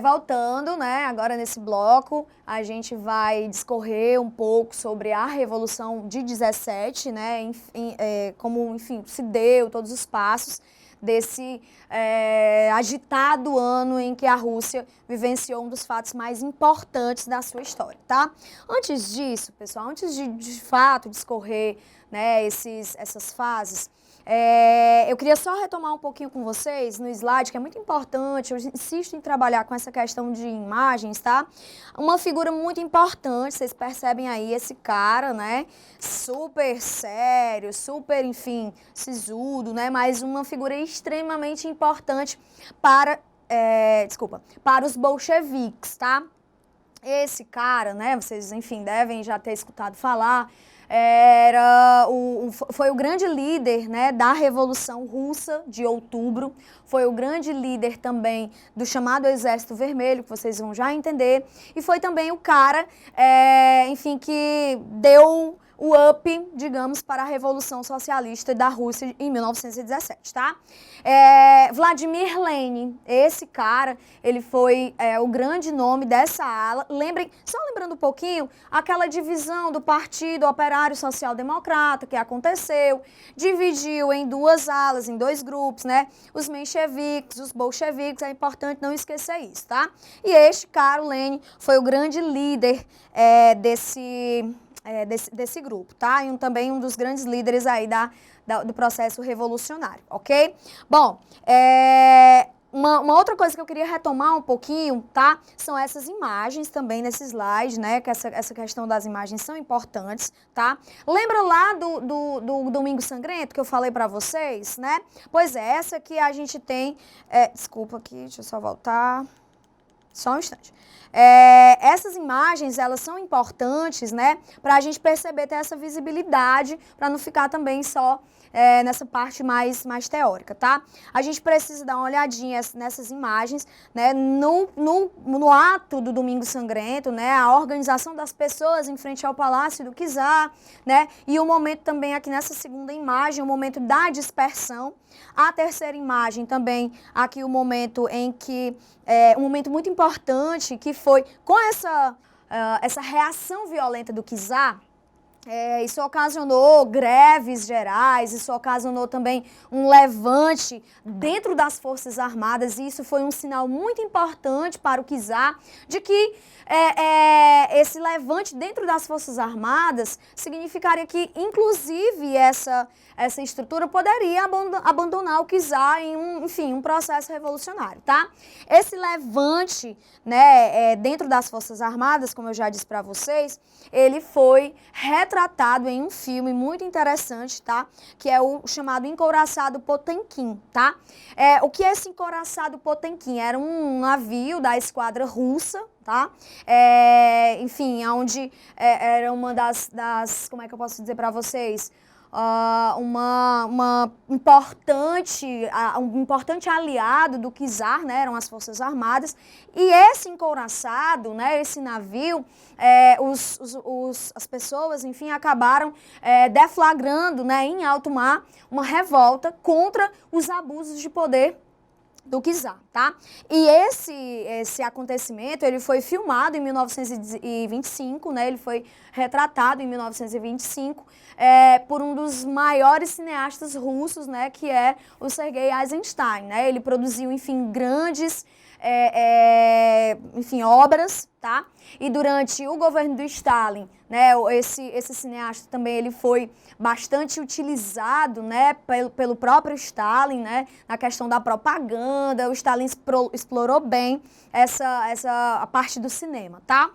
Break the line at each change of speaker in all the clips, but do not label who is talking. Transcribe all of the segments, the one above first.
voltando, né, agora nesse bloco, a gente vai discorrer um pouco sobre a Revolução de 17, né, como, enfim, se deu, todos os passos desse agitado ano em que a Rússia vivenciou um dos fatos mais importantes da sua história, tá? Antes disso, pessoal, antes de fato discorrer, né, essas fases, eu queria só retomar um pouquinho com vocês no slide, que é muito importante, eu insisto em trabalhar com essa questão de imagens, tá? Uma figura muito importante, vocês percebem aí esse cara, né? Super sério, super, enfim, sisudo, né? Mas uma figura extremamente importante para os bolcheviques, tá? Esse cara, né? Vocês, enfim, devem já ter escutado falar, foi o grande líder, né, da Revolução Russa de Outubro, foi o grande líder também do chamado Exército Vermelho, que vocês vão já entender, e foi também o cara, enfim, que deu o up, digamos, para a Revolução Socialista da Rússia em 1917, tá? Vladimir Lenin, esse cara, ele foi o grande nome dessa ala. Lembrem, só lembrando um pouquinho, aquela divisão do Partido Operário Social Democrata que aconteceu, dividiu em duas alas, em dois grupos, né? Os mencheviques, os bolcheviques, é importante não esquecer isso, tá? E este cara, o Lenin, foi o grande líder desse grupo, tá? E também um dos grandes líderes aí do processo revolucionário, ok? Bom, uma outra coisa que eu queria retomar um pouquinho, tá? São essas imagens também nesse slide, né? Que essa questão das imagens são importantes, tá? Lembra lá do Domingo Sangrento que eu falei pra vocês, né? Pois é, essa que a gente tem... desculpa aqui, deixa eu só voltar... Só um instante. Essas imagens, elas são importantes, né, para a gente perceber, ter essa visibilidade, para não ficar também só nessa parte mais teórica, tá? A gente precisa dar uma olhadinha nessas imagens, né, no ato do Domingo Sangrento, né, a organização das pessoas em frente ao Palácio do Czar, né, e o momento também aqui nessa segunda imagem, o momento da dispersão. A terceira imagem também, aqui o momento em que, um momento muito importante, que foi com essa reação violenta do Czar, isso ocasionou greves gerais, isso ocasionou também um levante dentro das Forças Armadas, e isso foi um sinal muito importante para o Czar de que esse levante dentro das Forças Armadas significaria que, inclusive, essa estrutura poderia abandonar o Czar em um processo revolucionário, tá? Esse levante, né, dentro das Forças Armadas, como eu já disse para vocês, ele foi retratado em um filme muito interessante, tá? Que é o chamado Encouraçado Potemkin, tá? O que é esse Encouraçado Potemkin? Era um navio da esquadra russa, tá? Enfim, onde era uma das, como é que eu posso dizer para vocês? Um importante aliado do Czar, né, eram as Forças Armadas, e esse encouraçado, né, esse navio, as pessoas, enfim, acabaram deflagrando, né, em alto mar, uma revolta contra os abusos de poder do Czar, tá? E esse acontecimento, ele foi filmado em 1925, né? Ele foi retratado em 1925 por um dos maiores cineastas russos, né? Que é o Sergei Eisenstein, né? Ele produziu, enfim, grandes obras, tá? E durante o governo do Stalin, né, esse cineasta também, ele foi bastante utilizado, né, pelo próprio Stalin, né, na questão da propaganda. O Stalin explorou bem a parte do cinema, tá?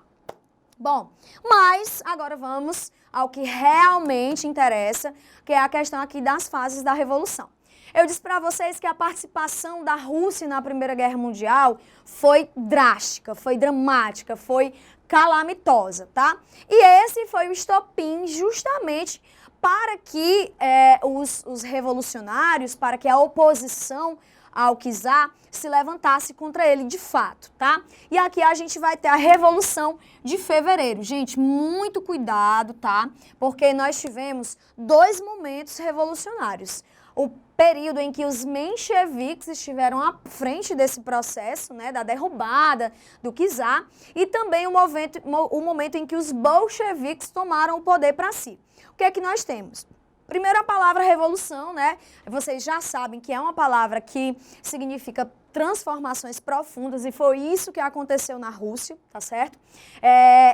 Bom, mas agora vamos ao que realmente interessa, que é a questão aqui das fases da Revolução. Eu disse para vocês que a participação da Rússia na Primeira Guerra Mundial foi drástica, foi dramática, foi calamitosa, tá? E esse foi o estopim justamente para que os revolucionários, para que a oposição ao Czar se levantasse contra ele de fato, tá? E aqui a gente vai ter a Revolução de Fevereiro. Gente, muito cuidado, tá? Porque nós tivemos dois momentos revolucionários. o período em que os mencheviques estiveram à frente desse processo, né, da derrubada do czar, e também o momento em que os bolcheviques tomaram o poder para si. O que é que nós temos? Primeiro, a palavra revolução, né? Vocês já sabem que é uma palavra que significa transformações profundas, e foi isso que aconteceu na Rússia, tá certo?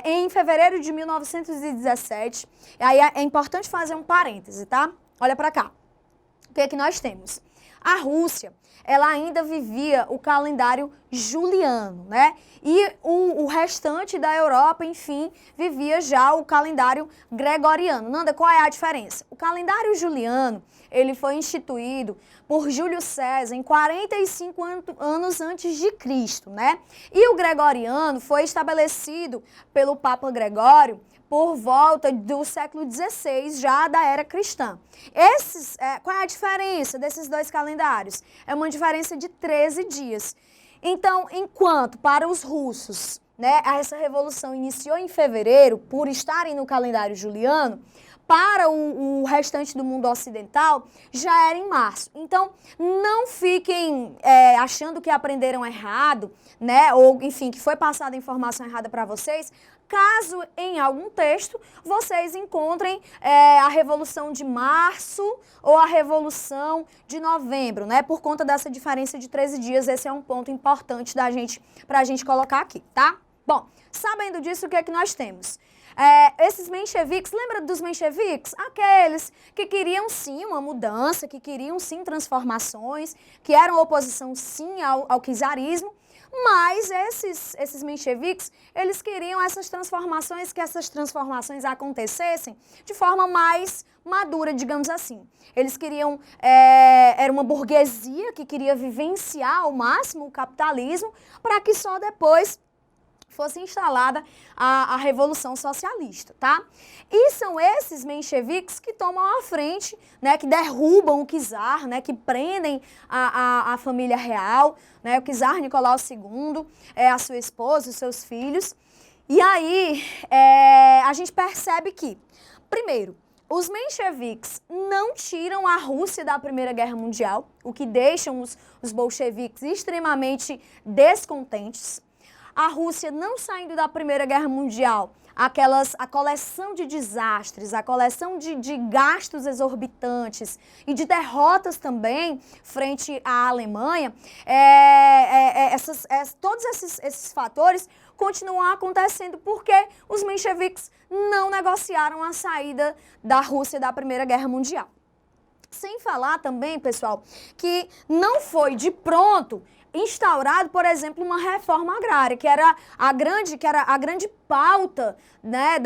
Em fevereiro de 1917, aí é importante fazer um parêntese, tá? Olha para cá. O que é que nós temos? A Rússia, ela ainda vivia o calendário juliano, né? E o restante da Europa, enfim, vivia já o calendário gregoriano. Nanda, qual é a diferença? O calendário juliano, ele foi instituído por Júlio César em 45 anos antes de Cristo, né? E o gregoriano foi estabelecido pelo Papa Gregório por volta do século XVI, já da era cristã. Qual é a diferença desses dois calendários? É uma diferença de 13 dias. Então, enquanto para os russos, né, essa revolução iniciou em fevereiro, por estarem no calendário juliano, para o restante do mundo ocidental, já era em março. Então, não fiquem achando que aprenderam errado, né? Ou, enfim, que foi passada informação errada para vocês, caso em algum texto vocês encontrem a Revolução de Março ou a Revolução de Novembro, né? Por conta dessa diferença de 13 dias, esse é um ponto importante pra gente colocar aqui, tá? Bom, sabendo disso, o que é que nós temos? Esses mencheviques, lembra dos mencheviques? Aqueles que queriam sim uma mudança, que queriam sim transformações, que eram oposição sim ao czarismo, mas esses mencheviques, eles queriam essas transformações, que essas transformações acontecessem de forma mais madura, digamos assim. Eles queriam, era uma burguesia que queria vivenciar ao máximo o capitalismo, para que só depois fosse instalada a Revolução Socialista, tá? E são esses mencheviques que tomam a frente, né, que derrubam o czar, né, que prendem a família real, né, o czar Nicolau II, a sua esposa, os seus filhos. E aí, a gente percebe que, primeiro, os mencheviques não tiram a Rússia da Primeira Guerra Mundial, o que deixa os bolcheviques extremamente descontentes. A Rússia não saindo da Primeira Guerra Mundial, a coleção de desastres, a coleção de gastos exorbitantes e de derrotas também frente à Alemanha, todos esses fatores continuam acontecendo porque os mencheviques não negociaram a saída da Rússia da Primeira Guerra Mundial. Sem falar também, pessoal, que não foi de pronto instaurado, por exemplo, uma reforma agrária, que era a grande pauta, né,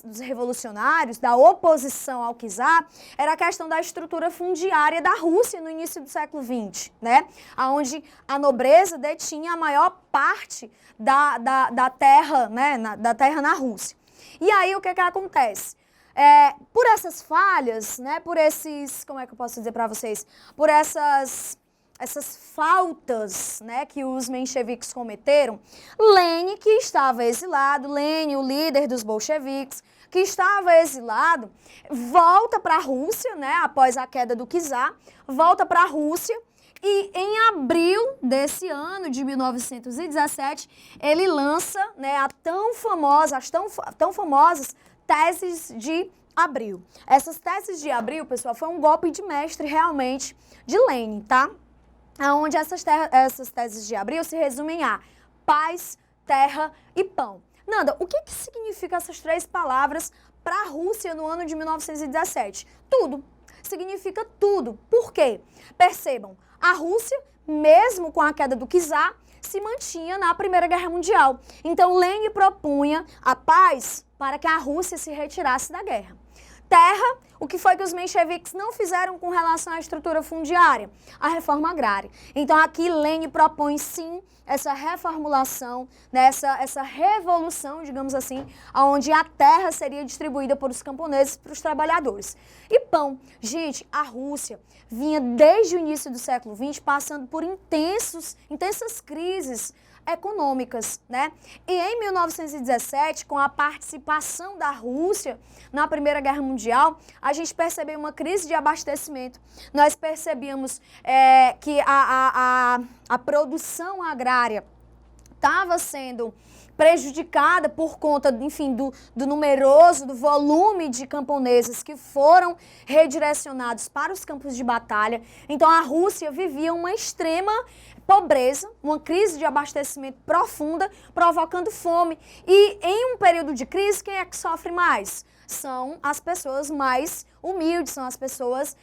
dos revolucionários, da oposição ao czar, era a questão da estrutura fundiária da Rússia no início do século XX, né, onde a nobreza detinha a maior parte da terra, né, da terra na Rússia. E aí o que acontece? Por essas falhas, né, por esses, como é que eu posso dizer para vocês, por essas faltas, né, que os mencheviques cometeram, Lenin, que estava exilado, Lenin, o líder dos bolcheviques, que estava exilado, volta para a Rússia, né, após a queda do czar, volta para a Rússia, e em abril desse ano, de 1917, ele lança, né, as tão famosas teses de Abril. Essas teses de Abril, pessoal, foi um golpe de mestre realmente de Lenin, tá? Onde essas teses de Abril se resumem a paz, terra e pão. Nanda, o que significam essas três palavras para a Rússia no ano de 1917? Tudo. Significa tudo. Por quê? Percebam, a Rússia, mesmo com a queda do czar, se mantinha na Primeira Guerra Mundial. Então, Lenin propunha a paz para que a Rússia se retirasse da guerra. Terra, o que foi que os mencheviques não fizeram com relação à estrutura fundiária? A reforma agrária. Então aqui Lenin propõe sim essa reformulação, né, essa revolução, digamos assim, onde a terra seria distribuída por os camponeses para os trabalhadores. E pão. Gente, a Rússia vinha desde o início do século XX passando por intensas crises econômicas, né? E em 1917, com a participação da Rússia na Primeira Guerra Mundial, a gente percebeu uma crise de abastecimento. Nós percebíamos que a produção agrária estava sendo prejudicada por conta, enfim, do volume de camponeses que foram redirecionados para os campos de batalha. Então a Rússia vivia uma extrema pobreza, uma crise de abastecimento profunda, provocando fome. E em um período de crise, quem é que sofre mais? São as pessoas mais humildes, são as pessoas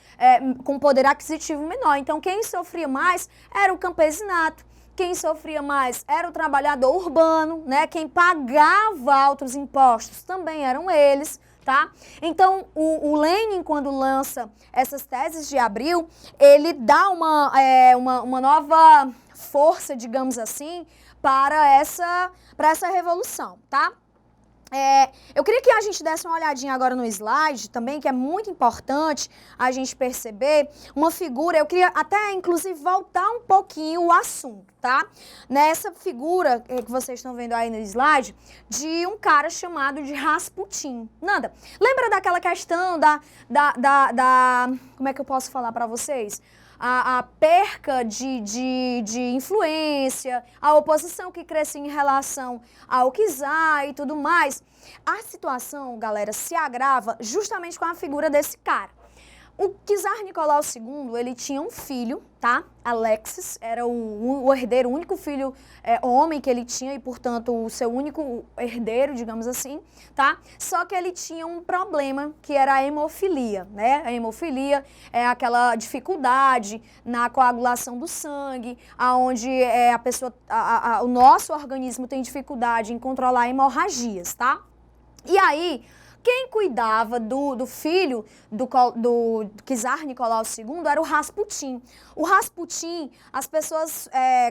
com poder aquisitivo menor. Então quem sofria mais era o campesinato. Quem sofria mais era o trabalhador urbano, né? Quem pagava altos impostos também eram eles, tá? Então, o Lenin, quando lança essas teses de Abril, ele dá uma nova força, digamos assim, para essa revolução, tá? Eu queria que a gente desse uma olhadinha agora no slide também, que é muito importante a gente perceber uma figura. Eu queria até, inclusive, voltar um pouquinho o assunto, tá? Nessa figura que vocês estão vendo aí no slide, de um cara chamado de Rasputin. Nada. Lembra daquela questão como é que eu posso falar para vocês? A perca de influência, a oposição que crescia em relação ao czar e tudo mais. A situação, galera, se agrava justamente com a figura desse cara. O czar Nicolau II, ele tinha um filho, tá? Alexis, era o herdeiro, o único filho homem que ele tinha e, portanto, o seu único herdeiro, digamos assim, tá? Só que ele tinha um problema, que era a hemofilia, né? A hemofilia é aquela dificuldade na coagulação do sangue, aonde a pessoa, o nosso organismo tem dificuldade em controlar hemorragias, tá? E aí, quem cuidava do filho do czar Nicolau II era o Rasputin. O Rasputin, as pessoas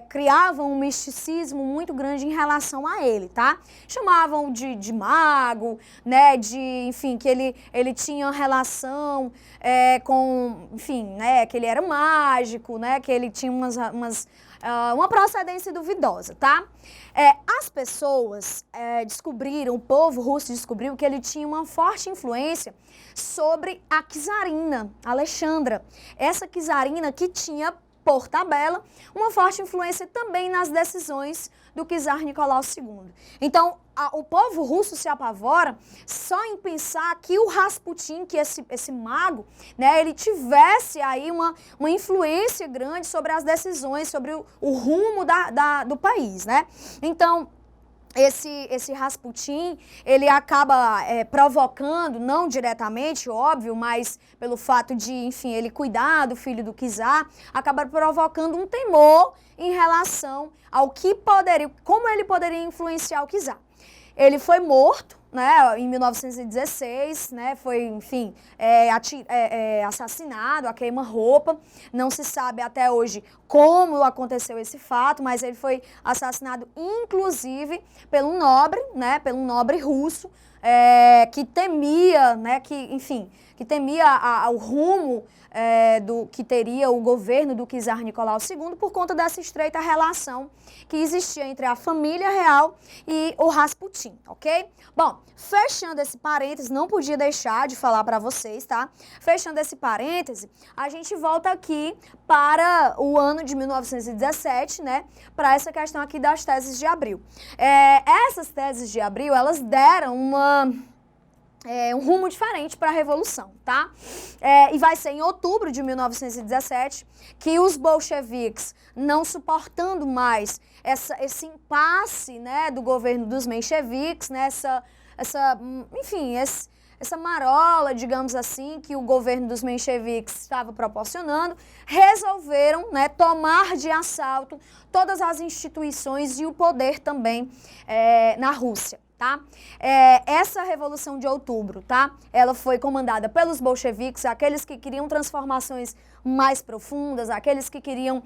criavam um misticismo muito grande em relação a ele, tá? Chamavam de mago, né? Enfim, que ele tinha relação com, enfim, né? Que ele era mágico, né? Que ele tinha uma procedência duvidosa, tá? As pessoas descobriram, o povo russo descobriu que ele tinha uma forte influência sobre a czarina Alexandra. Essa czarina que tinha, por tabela, uma forte influência também nas decisões do czar Nicolau II. Então, o povo russo se apavora só em pensar que o Rasputin, que esse mago, né, ele tivesse aí uma influência grande sobre as decisões, sobre o rumo do país, né? Então, esse Rasputin, ele acaba provocando, não diretamente, óbvio, mas pelo fato de, enfim, ele cuidar do filho do czar, acaba provocando um temor em relação ao como ele poderia influenciar o czar. Ele foi morto, né, em 1916, né, foi, enfim, assassinado, a queima-roupa. Não se sabe até hoje como aconteceu esse fato, mas ele foi assassinado, inclusive, pelo nobre russo, que temia, né, que temia o rumo que teria o governo do czar Nicolau II por conta dessa estreita relação que existia entre a família real e o Rasputin, ok? Bom, fechando esse parêntese, não podia deixar de falar para vocês, tá? Fechando esse parêntese, a gente volta aqui para o ano de 1917, né? Para essa questão aqui das teses de Abril. Essas teses de Abril, elas deram um rumo diferente para a Revolução, tá? E vai ser em outubro de 1917 que os bolcheviques, não suportando mais esse impasse, né, do governo dos mencheviques, né, essa marola, digamos assim, que o governo dos mencheviques estava proporcionando, resolveram, né, tomar de assalto todas as instituições e o poder também na Rússia. Tá? Essa Revolução de Outubro, tá? Ela foi comandada pelos bolcheviques, aqueles que queriam transformações mais profundas, aqueles que queriam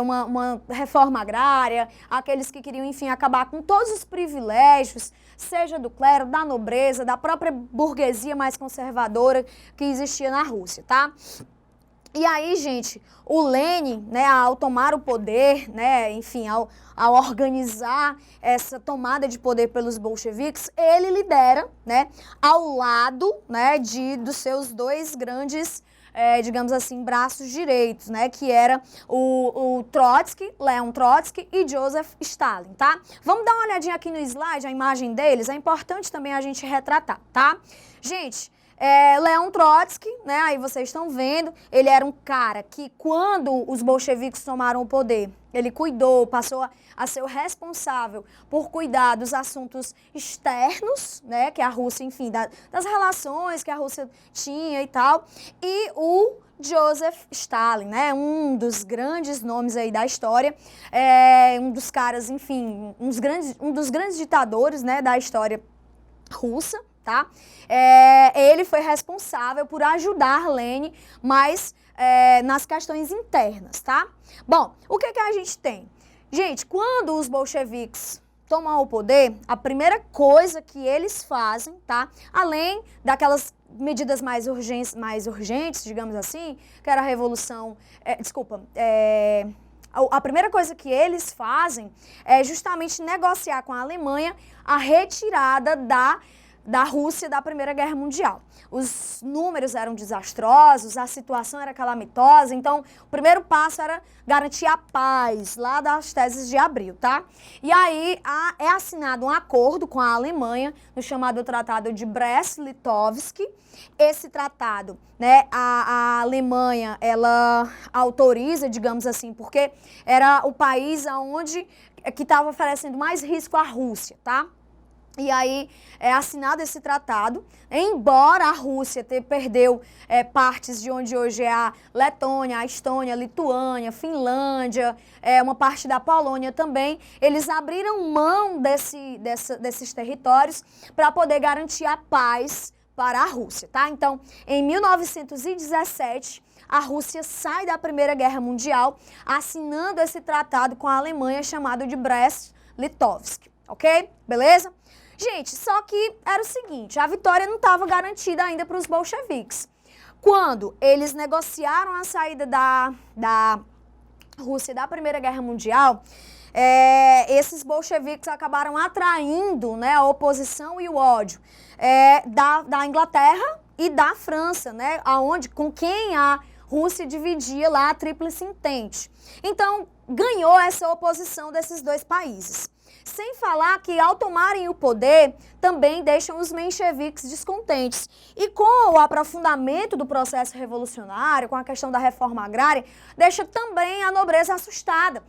uma reforma agrária, aqueles que queriam, enfim, acabar com todos os privilégios, seja do clero, da nobreza, da própria burguesia mais conservadora que existia na Rússia, tá? E aí, gente, o Lenin, né, ao tomar o poder, né, enfim, ao organizar essa tomada de poder pelos bolcheviques, ele lidera, né, ao lado, né, dos seus dois grandes, digamos assim, braços direitos, né, que era o Trotsky, Leon Trotsky e Joseph Stalin, tá? Vamos dar uma olhadinha aqui no slide, a imagem deles, é importante também a gente retratar, tá? Gente, Leon Trotsky, né, aí vocês estão vendo, ele era um cara que quando os bolcheviques tomaram o poder, ele cuidou, passou a ser o responsável por cuidar dos assuntos externos, né, que a Rússia, enfim, das relações que a Rússia tinha e tal, e o Joseph Stalin, né, um dos grandes nomes aí da história, um dos caras, enfim, um dos grandes ditadores, né, da história russa, tá? Ele foi responsável por ajudar Lenin, mas nas questões internas, tá? Bom, o que a gente tem? Gente, quando os bolcheviques tomam o poder, a primeira coisa que eles fazem, tá? Além daquelas medidas mais urgentes, digamos assim, que era a revolução, a primeira coisa que eles fazem é justamente negociar com a Alemanha a retirada da Rússia da Primeira Guerra Mundial. Os números eram desastrosos, a situação era calamitosa, então o primeiro passo era garantir a paz, lá das teses de abril, tá? E aí é assinado um acordo com a Alemanha, no chamado Tratado de Brest-Litovsk. Esse tratado, né, a Alemanha, ela autoriza, digamos assim, porque era o país que estava oferecendo mais risco à Rússia, tá? E aí é assinado esse tratado, embora a Rússia perdeu partes de onde hoje é a Letônia, a Estônia, a Lituânia, Finlândia, uma parte da Polônia também, eles abriram mão desses territórios para poder garantir a paz para a Rússia, tá? Então, em 1917, a Rússia sai da Primeira Guerra Mundial, assinando esse tratado com a Alemanha chamado de Brest-Litovsk, ok? Beleza? Gente, só que era o seguinte, a vitória não estava garantida ainda para os bolcheviques. Quando eles negociaram a saída da Rússia da Primeira Guerra Mundial, esses bolcheviques acabaram atraindo, né, a oposição e o ódio da Inglaterra e da França, né, com quem a Rússia dividia lá a Tríplice Entente. Então, ganhou essa oposição desses dois países. Sem falar que, ao tomarem o poder, também deixam os mencheviques descontentes. E com o aprofundamento do processo revolucionário, com a questão da reforma agrária, deixa também a nobreza assustada.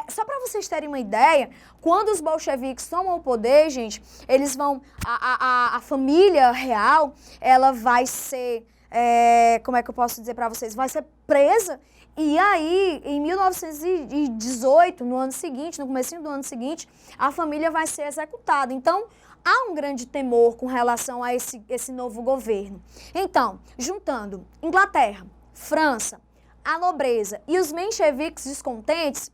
Só para vocês terem uma ideia, quando os bolcheviques tomam o poder, gente, eles vão... A família real, ela vai ser... como é que eu posso dizer para vocês? Vai ser presa. E aí, em 1918, no ano seguinte, no comecinho do ano seguinte, a família vai ser executada. Então, há um grande temor com relação a esse novo governo. Então, juntando Inglaterra, França, a nobreza e os mencheviques descontentes,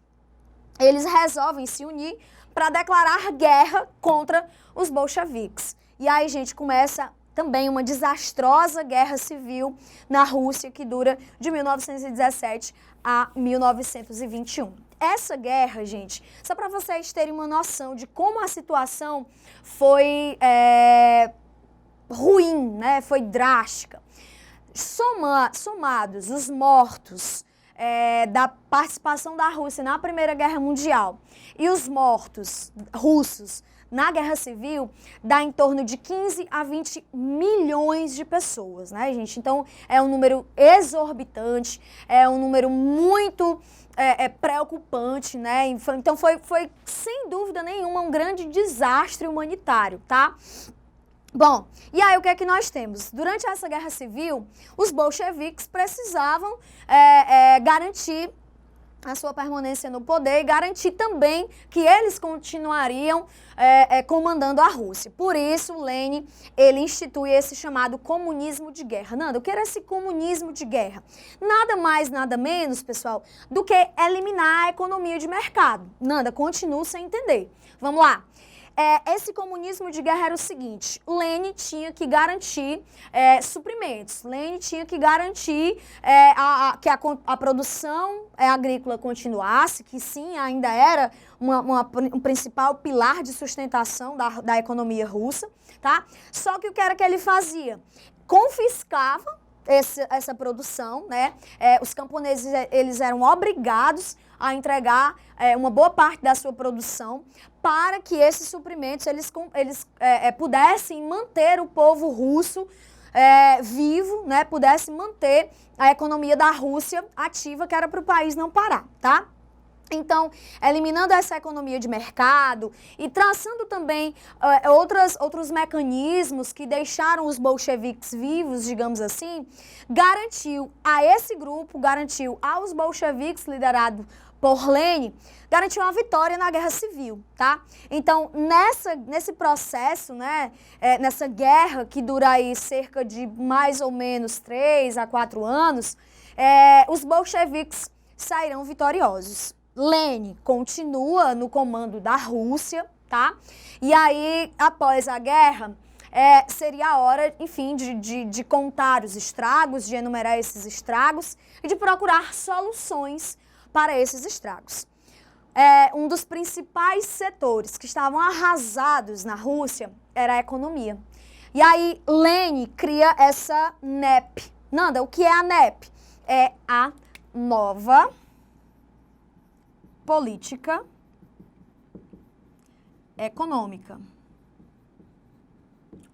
eles resolvem se unir para declarar guerra contra os bolcheviques. E aí, gente, começa também uma desastrosa guerra civil na Rússia que dura de 1917 a 1921. Essa guerra, gente, só para vocês terem uma noção de como a situação foi ruim, né? Foi drástica. Somados os mortos da participação da Rússia na Primeira Guerra Mundial e os mortos russos na Guerra Civil, dá em torno de 15 a 20 milhões de pessoas, né, gente? Então, é um número exorbitante, é um número muito preocupante, né? Então, foi, sem dúvida nenhuma, um grande desastre humanitário, tá? Bom, e aí o que é que nós temos? Durante essa Guerra Civil, os bolcheviques precisavam garantir a sua permanência no poder e garantir também que eles continuariam comandando a Rússia. Por isso, Lenin, ele institui esse chamado comunismo de guerra. Nanda, o que era esse comunismo de guerra? Nada mais, nada menos, pessoal, do que eliminar a economia de mercado. Nanda, continuo sem entender. Vamos lá. esse comunismo de guerra era o seguinte: Lenin tinha que garantir suprimentos, Lenin tinha que garantir que a produção agrícola continuasse, que sim, ainda era um principal pilar de sustentação da economia russa, tá? Só que o que era que ele fazia? Confiscava essa produção, né? Os camponeses, eles eram obrigados a entregar uma boa parte da sua produção para que esses suprimentos eles pudessem manter o povo russo vivo, né? Pudessem manter a economia da Rússia ativa, que era para o país não parar, tá? Então, eliminando essa economia de mercado e traçando também outros mecanismos que deixaram os bolcheviques vivos, digamos assim, garantiu a esse grupo, garantiu aos bolcheviques liderados por Lenin, garantiu uma vitória na Guerra Civil, tá? Então, nesse processo, né, nessa guerra que dura aí cerca de mais ou menos 3 a 4 anos, os bolcheviques sairão vitoriosos. Lenin continua no comando da Rússia, tá? E aí, após a guerra, seria a hora, enfim, de contar os estragos, de enumerar esses estragos e de procurar soluções para esses estragos. Um dos principais setores que estavam arrasados na Rússia era a economia. E aí, Lenin cria essa NEP. Nanda, o que é a NEP? É a nova política econômica.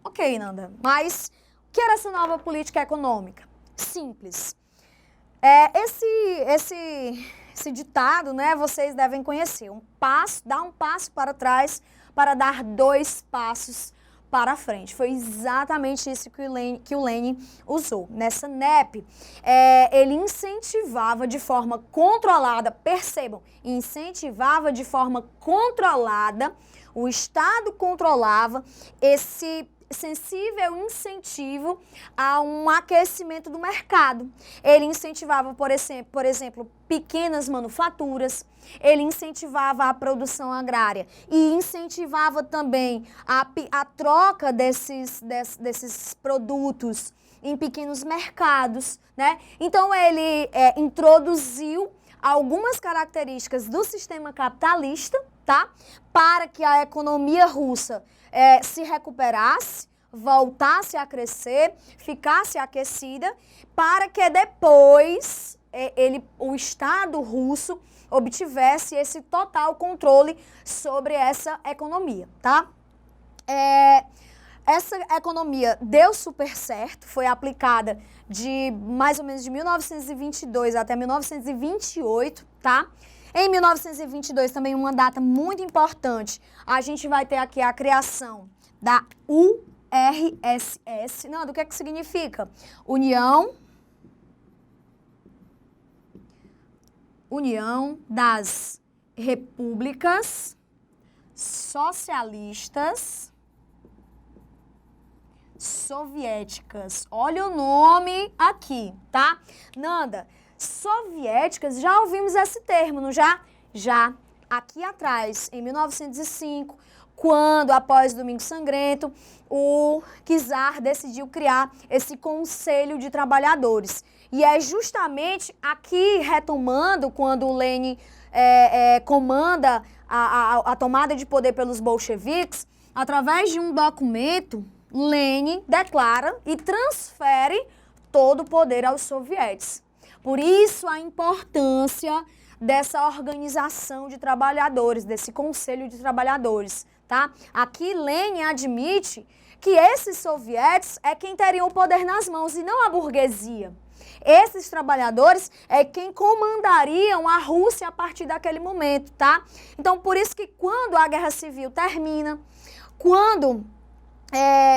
Ok, Nanda, mas o que era essa nova política econômica? Simples. Esse ditado, né, vocês devem conhecer. Dá um passo para trás para dar 2 passos para frente. Foi exatamente isso que o Lenin usou. Nessa NEP, ele incentivava de forma controlada, percebam, incentivava de forma controlada, o Estado controlava esse sensível incentivo a um aquecimento do mercado. Ele incentivava, por exemplo, pequenas manufaturas, ele incentivava a produção agrária e incentivava também a troca desses produtos em pequenos mercados, né? Então, ele introduziu algumas características do sistema capitalista, tá? Para que a economia russa se recuperasse, voltasse a crescer, ficasse aquecida, para que depois o Estado russo obtivesse esse total controle sobre essa economia, tá? Essa economia deu super certo, foi aplicada de mais ou menos de 1922 até 1928, tá? Em 1922, também uma data muito importante, a gente vai ter aqui a criação da URSS. Não, do que significa? União das Repúblicas Socialistas Soviéticas. Olha o nome aqui, tá? Nanda, soviéticas, já ouvimos esse termo, não já? Já. Aqui atrás, em 1905, quando, após o Domingo Sangrento, o czar decidiu criar esse Conselho de Trabalhadores. E é justamente aqui, retomando, quando o Lenin comanda a tomada de poder pelos bolcheviques, através de um documento, Lenin declara e transfere todo o poder aos sovietes. Por isso a importância dessa organização de trabalhadores, desse Conselho de Trabalhadores, tá? Aqui Lenin admite que esses sovietes é quem teriam o poder nas mãos e não a burguesia. Esses trabalhadores é quem comandariam a Rússia a partir daquele momento, tá? Então, por isso que quando a Guerra Civil termina, quando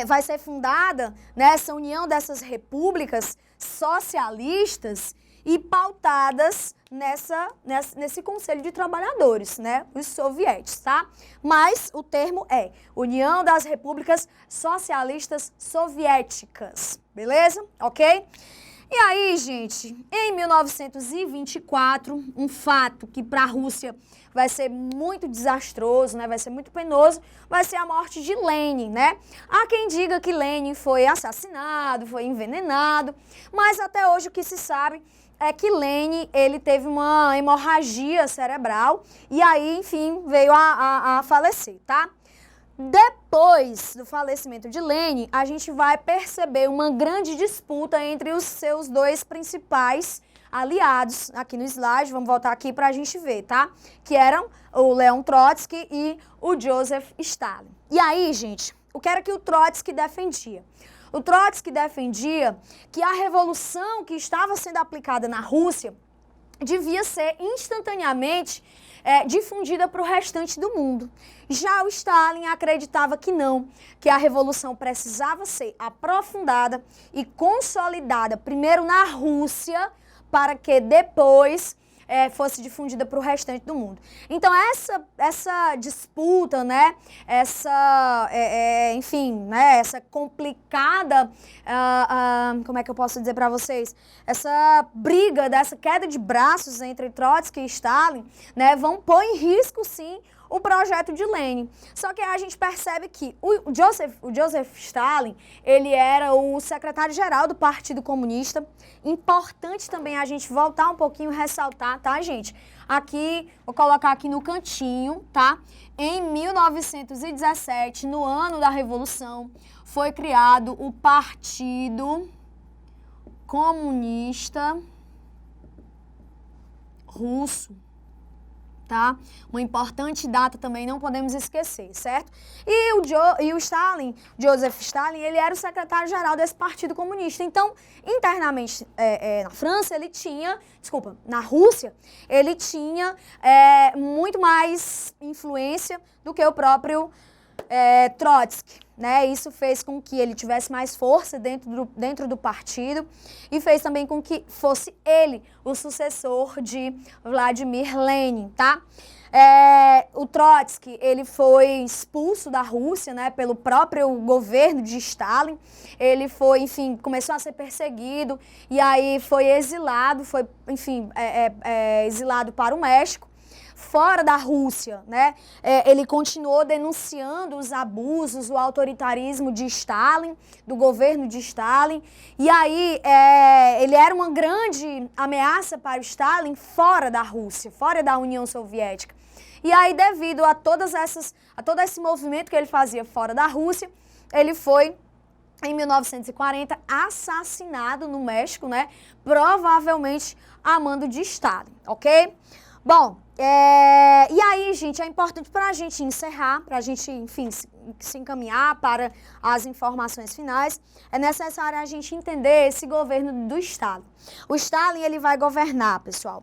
vai ser fundada, né, essa união dessas repúblicas socialistas e pautadas nesse Conselho de Trabalhadores, né, os sovietes, tá? Mas o termo é União das Repúblicas Socialistas Soviéticas, beleza? Ok? E aí, gente, em 1924, um fato que para a Rússia vai ser muito desastroso, né? Vai ser muito penoso, vai ser a morte de Lenin, né? Há quem diga que Lenin foi assassinado, foi envenenado, mas até hoje o que se sabe é que Lenin, ele teve uma hemorragia cerebral e aí, enfim, veio a falecer, tá? Depois do falecimento de Lenin, a gente vai perceber uma grande disputa entre os seus dois principais aliados, aqui no slide, vamos voltar aqui para a gente ver, tá? Que eram o Leon Trotsky e o Joseph Stalin. E aí, gente, o que era que o Trotsky defendia? O Trotsky defendia que a revolução que estava sendo aplicada na Rússia devia ser instantaneamente difundida para o restante do mundo. Já o Stalin acreditava que não, que a revolução precisava ser aprofundada e consolidada primeiro na Rússia, para que depois fosse difundida para o restante do mundo. Então essa disputa, né, enfim, né, essa complicada, como é que eu posso dizer para vocês, essa briga, dessa queda de braços entre Trotsky e Stalin, né, vão pôr em risco, sim, o projeto de Lenin. Só que a gente percebe que o Joseph Stalin, ele era o secretário-geral do Partido Comunista. Importante também a gente voltar um pouquinho e ressaltar, tá, gente? Aqui, vou colocar aqui no cantinho, tá? Em 1917, no ano da Revolução, foi criado o Partido Comunista Russo. Tá? Uma importante data também não podemos esquecer, certo? E o Stalin, Joseph Stalin, ele era o secretário-geral desse Partido Comunista. Então, internamente na França, ele tinha, na Rússia, ele tinha muito mais influência do que o próprio Trotsky, né? Isso fez com que ele tivesse mais força dentro do partido e fez também com que fosse ele o sucessor de Vladimir Lenin, tá? O Trotsky, ele foi expulso da Rússia, né, pelo próprio governo de Stalin. Ele foi, enfim, começou a ser perseguido e aí foi exilado, exilado para o México. Fora da Rússia, né? Ele continuou denunciando os abusos, o autoritarismo de Stalin, do governo de Stalin. E aí, ele era uma grande ameaça para o Stalin fora da Rússia, fora da União Soviética. E aí, devido a todo esse movimento que ele fazia fora da Rússia, ele foi, em 1940, assassinado no México, né? Provavelmente a mando de Stalin, ok? Bom, e aí, gente, é importante para a gente encerrar, para a gente, enfim, se encaminhar para as informações finais, é necessário a gente entender esse governo do Stalin. O Stalin, ele vai governar, pessoal,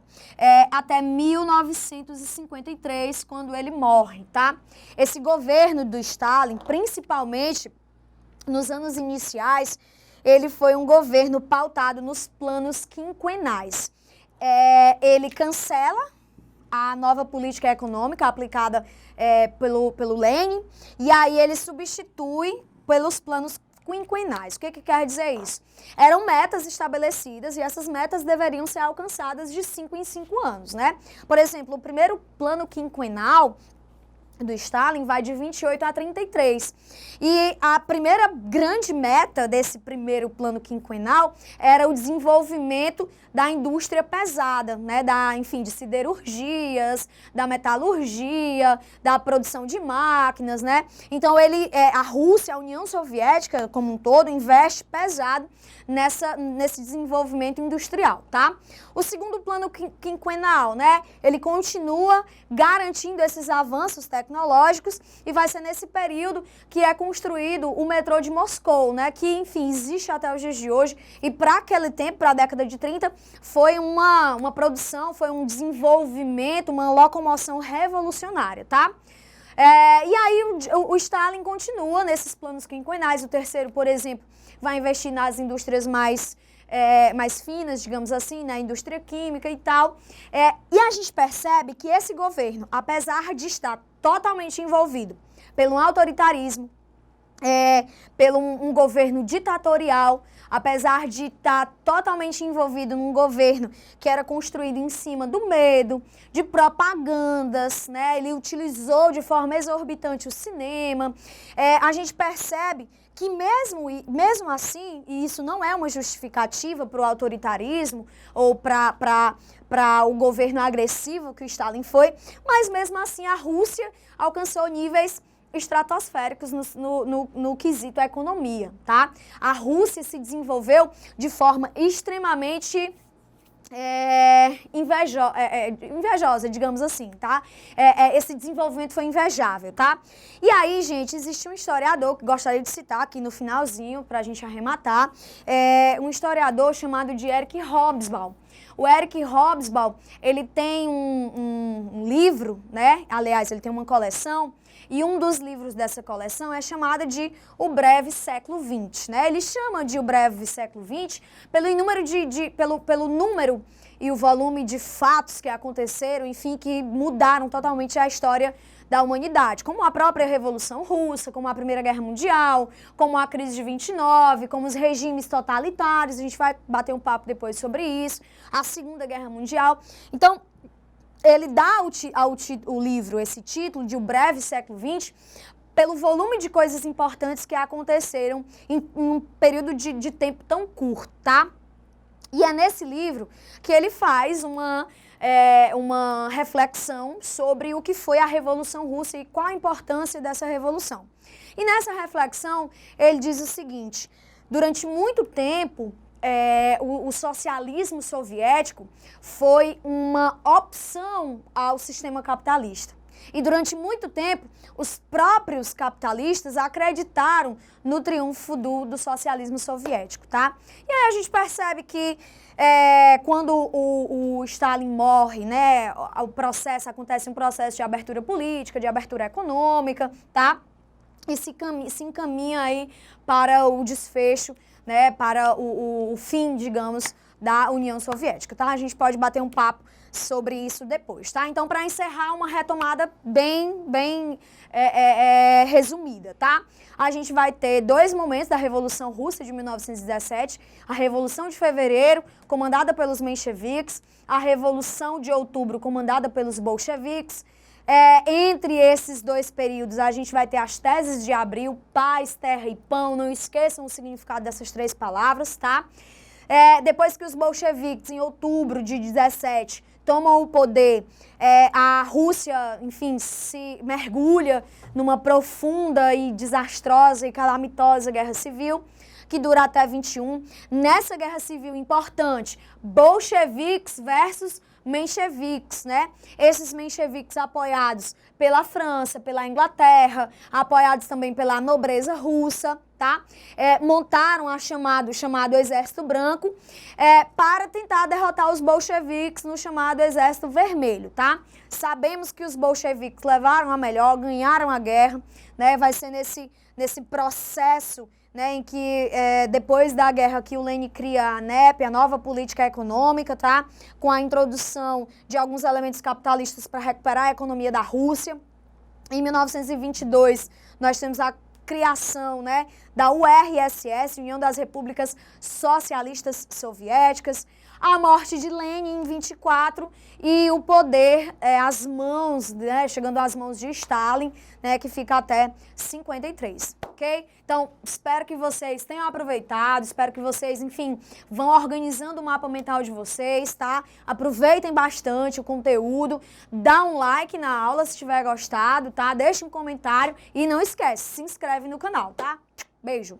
até 1953, quando ele morre, tá? Esse governo do Stalin, principalmente nos anos iniciais, ele foi um governo pautado nos planos quinquenais. Ele cancela a nova política econômica aplicada pelo Lenin, e aí ele substitui pelos planos quinquenais. O que quer dizer isso? Eram metas estabelecidas e essas metas deveriam ser alcançadas de 5 em 5 anos, né? Por exemplo, o primeiro plano quinquenal do Stalin vai de 28 a 33. E a primeira grande meta desse primeiro plano quinquenal era o desenvolvimento da indústria pesada, né, de siderurgias, da metalurgia, da produção de máquinas, né? Então a Rússia, a União Soviética como um todo, investe pesado nesse desenvolvimento industrial, tá? O segundo plano quinquenal, né, ele continua garantindo esses avanços tecnológicos e vai ser nesse período que é construído o metrô de Moscou, né, que, enfim, existe até os dias de hoje e para aquele tempo, para a década de 30, foi uma produção, foi um desenvolvimento, uma locomoção revolucionária, tá? E aí o Stalin continua nesses planos quinquenais. O terceiro, por exemplo, vai investir nas indústrias mais finas, digamos assim, na indústria química e tal. E a gente percebe que esse governo, apesar de estar totalmente envolvido pelo autoritarismo, pelo um governo ditatorial, apesar de estar totalmente envolvido num governo que era construído em cima do medo, de propagandas, né? Ele utilizou de forma exorbitante o cinema. A gente percebe que mesmo assim, e isso não é uma justificativa para o autoritarismo ou para o governo agressivo que o Stalin foi, mas mesmo assim a Rússia alcançou níveis estratosféricos no quesito economia, tá? A Rússia se desenvolveu de forma extremamente invejosa, digamos assim, tá? Esse desenvolvimento foi invejável, tá? E aí, gente, existe um historiador que gostaria de citar aqui no finalzinho, pra gente arrematar, um historiador chamado de Eric Hobsbawm. O Eric Hobsbawm, ele tem um livro, né? Aliás, ele tem uma coleção, e um dos livros dessa coleção é chamado de O Breve Século XX, né? Ele chama de O Breve Século XX pelo número e o volume de fatos que aconteceram, enfim, que mudaram totalmente a história da humanidade, como a própria Revolução Russa, como a Primeira Guerra Mundial, como a crise de 29, como os regimes totalitários, a gente vai bater um papo depois sobre isso, a Segunda Guerra Mundial. Então, ele dá ao livro esse título de O Breve Século XX pelo volume de coisas importantes que aconteceram em um período de tempo tão curto, tá? E é nesse livro que ele faz uma reflexão sobre o que foi a Revolução Russa e qual a importância dessa revolução. E nessa reflexão, ele diz o seguinte: durante muito tempo, o socialismo soviético foi uma opção ao sistema capitalista. E durante muito tempo, os próprios capitalistas acreditaram no triunfo do socialismo soviético, tá? E aí a gente percebe que quando o Stalin morre, né, acontece um processo de abertura política, de abertura econômica, tá? E se encaminha aí para o desfecho, né, para o fim, digamos, da União Soviética, tá? A gente pode bater um papo sobre isso depois, tá? Então, para encerrar, uma retomada bem resumida, tá? A gente vai ter dois momentos da Revolução Russa de 1917, a Revolução de Fevereiro, comandada pelos mencheviques, a Revolução de Outubro, comandada pelos bolcheviques. Entre esses dois períodos, a gente vai ter as teses de abril, paz, terra e pão, não esqueçam o significado dessas três palavras, tá? Depois que os bolcheviques, em outubro de 17, tomam o poder, a Rússia, enfim, se mergulha numa profunda e desastrosa e calamitosa guerra civil, que dura até 21. Nessa guerra civil importante, bolcheviques versus mencheviques, né? Esses mencheviques apoiados pela França, pela Inglaterra, apoiados também pela nobreza russa, tá? Montaram o chamado Exército Branco para tentar derrotar os bolcheviques no chamado Exército Vermelho, tá? Sabemos que os bolcheviques levaram a melhor, ganharam a guerra, né? Vai ser nesse processo, né, em que depois da guerra que o Lenin cria a ANEP, a nova política econômica, tá? Com a introdução de alguns elementos capitalistas para recuperar a economia da Rússia. Em 1922, nós temos a criação, né, da URSS, União das Repúblicas Socialistas Soviéticas, a morte de Lenin em 24 e o poder às mãos, né, chegando às mãos de Stalin, né, que fica até 53, ok? Então, espero que vocês tenham aproveitado, espero que vocês, enfim, vão organizando o mapa mental de vocês, tá? Aproveitem bastante o conteúdo, dá um like na aula se tiver gostado, tá? Deixa um comentário e não esquece, se inscreve no canal, tá? Beijo!